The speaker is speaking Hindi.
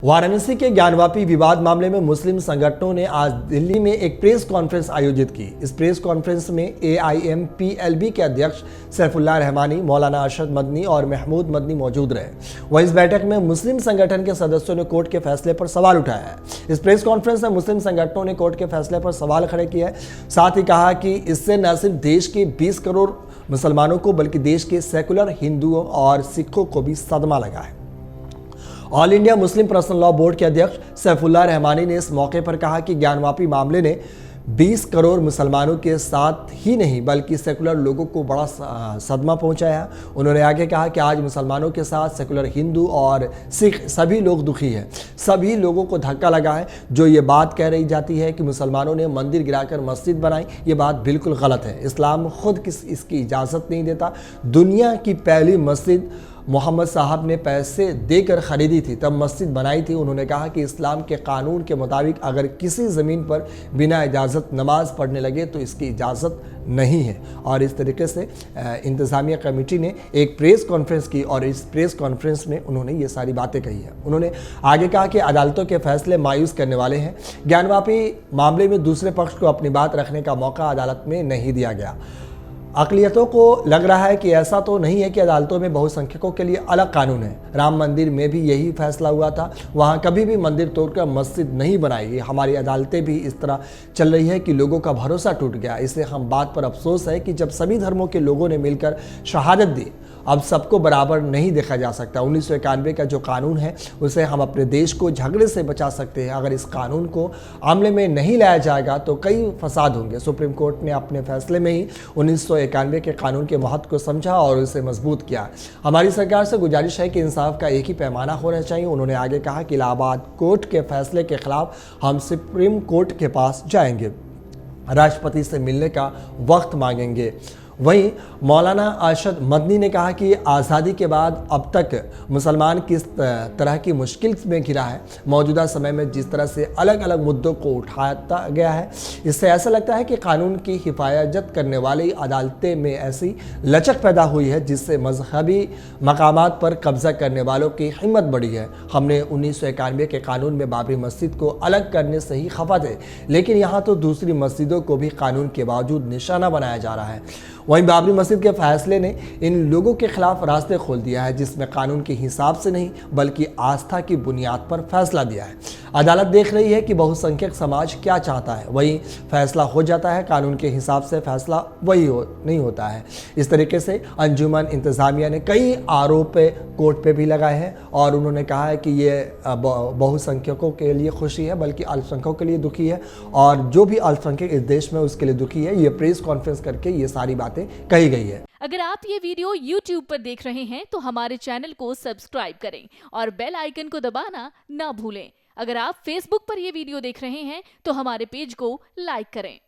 वाराणसी के ज्ञानवापी विवाद मामले में मुस्लिम संगठनों ने आज दिल्ली में एक प्रेस कॉन्फ्रेंस आयोजित की। इस प्रेस कॉन्फ्रेंस में AIMPLB के अध्यक्ष सैफुल्लाह रहमानी, मौलाना अरशद मदनी और महमूद मदनी मौजूद रहे। वहीं इस बैठक में मुस्लिम संगठन के सदस्यों ने कोर्ट के फैसले पर सवाल उठाया है। इस प्रेस कॉन्फ्रेंस में मुस्लिम संगठनों ने कोर्ट के फैसले पर सवाल खड़े किए हैं। साथ ही कहा कि इससे न सिर्फ देश के 20 करोड़ मुसलमानों को बल्कि देश के सेकुलर हिंदुओं और सिखों को भी सदमा लगा है। All India Muslim personal law board के अध्यक्ष सैफुल्लाह रहमानी ने इस मौके पर कहा कि ज्ञानवापी मामले ने 20 करोड़ मुसलमानों के साथ ही नहीं बल्कि सेकुलर लोगों को बड़ा सदमा पहुंचाया। उन्होंने आगे कहा कि आज मुसलमानों के साथ सेकुलर हिंदू और सिख सभी लोग दुखी हैं। सभी लोगों को धक्का लगा है। जो ये बात कह रही जाती है कि मुसलमानों ने मंदिर गिराकर मस्जिद बनाई, ये बात बिल्कुल गलत है। इस्लाम खुद इसकी इजाज़त नहीं देता। दुनिया की पहली मस्जिद मोहम्मद साहब ने पैसे देकर ख़रीदी थी, तब मस्जिद बनाई थी। उन्होंने कहा कि इस्लाम के कानून के मुताबिक अगर किसी ज़मीन पर बिना इजाज़त नमाज पढ़ने लगे तो इसकी इजाज़त नहीं है। और इस तरीके से इंतज़ामिया कमेटी ने एक प्रेस कॉन्फ्रेंस की और इस प्रेस कॉन्फ्रेंस में उन्होंने ये सारी बातें कही हैं। उन्होंने आगे कहा कि अदालतों के फैसले मायूस करने वाले हैं। ज्ञानवापी मामले में दूसरे पक्ष को अपनी बात रखने का मौका अदालत में नहीं दिया गया। अक़लियतों को लग रहा है कि ऐसा तो नहीं है कि अदालतों में बहुसंख्यकों के लिए अलग कानून है। राम मंदिर में भी यही फैसला हुआ था, वहाँ कभी भी मंदिर तोड़कर मस्जिद नहीं बनाई। हमारी अदालतें भी इस तरह चल रही है कि लोगों का भरोसा टूट गया। इसलिए हम बात पर अफसोस है कि जब सभी धर्मों के लोगों ने मिलकर शहादत दी, अब सबको बराबर नहीं देखा जा सकता। 1991 का जो कानून है उसे हम अपने देश को झगड़े से बचा सकते हैं। अगर इस कानून को अमल में नहीं लाया जाएगा तो कई फसाद होंगे। सुप्रीम कोर्ट ने अपने फैसले में ही 1991 के कानून के महत्व को समझा और उसे मजबूत किया। हमारी सरकार से गुजारिश है कि इंसाफ का एक ही पैमाना होना चाहिए। उन्होंने आगे कहा कि इलाहाबाद कोर्ट के फैसले के खिलाफ हम सुप्रीम कोर्ट के पास जाएंगे, राष्ट्रपति से मिलने का वक्त मांगेंगे। वहीं मौलाना अरशद मदनी ने कहा कि आज़ादी के बाद अब तक मुसलमान किस तरह की मुश्किल में घिरा है। मौजूदा समय में जिस तरह से अलग अलग मुद्दों को उठाया गया है, इससे ऐसा लगता है कि कानून की हिफाजत करने वाली अदालतें में ऐसी लचक पैदा हुई है जिससे मजहबी मकामात पर कब्जा करने वालों की हिम्मत बढ़ी है। हमने 1991 के कानून में बाबरी मस्जिद को अलग करने से ही खफा थे, लेकिन यहाँ तो दूसरी मस्जिदों को भी कानून के बावजूद निशाना बनाया जा रहा है। वहीं बाबरी मस्जिद के फैसले ने इन लोगों के खिलाफ रास्ते खोल दिया है जिसमें कानून के हिसाब से नहीं बल्कि आस्था की बुनियाद पर फैसला दिया है। अदालत देख रही है कि बहुसंख्यक समाज क्या चाहता है, वही फैसला हो जाता है। कानून के हिसाब से फैसला नहीं होता है। इस तरीके से अंजुमन इंतज़ामिया ने कई आरोप कोर्ट पे भी लगाए हैं और उन्होंने कहा है कि ये बहुसंख्यकों के लिए खुशी है बल्कि अल्पसंख्यकों के लिए दुखी है, और जो भी अल्पसंख्यक इस देश में उसके लिए दुखी है। ये प्रेस कॉन्फ्रेंस करके ये सारी बातें कही गई है। अगर आप ये वीडियो YouTube पर देख रहे हैं तो हमारे चैनल को सब्सक्राइब करें और बेल आइकन को दबाना ना भूलें। अगर आप Facebook पर ये वीडियो देख रहे हैं तो हमारे पेज को लाइक करें।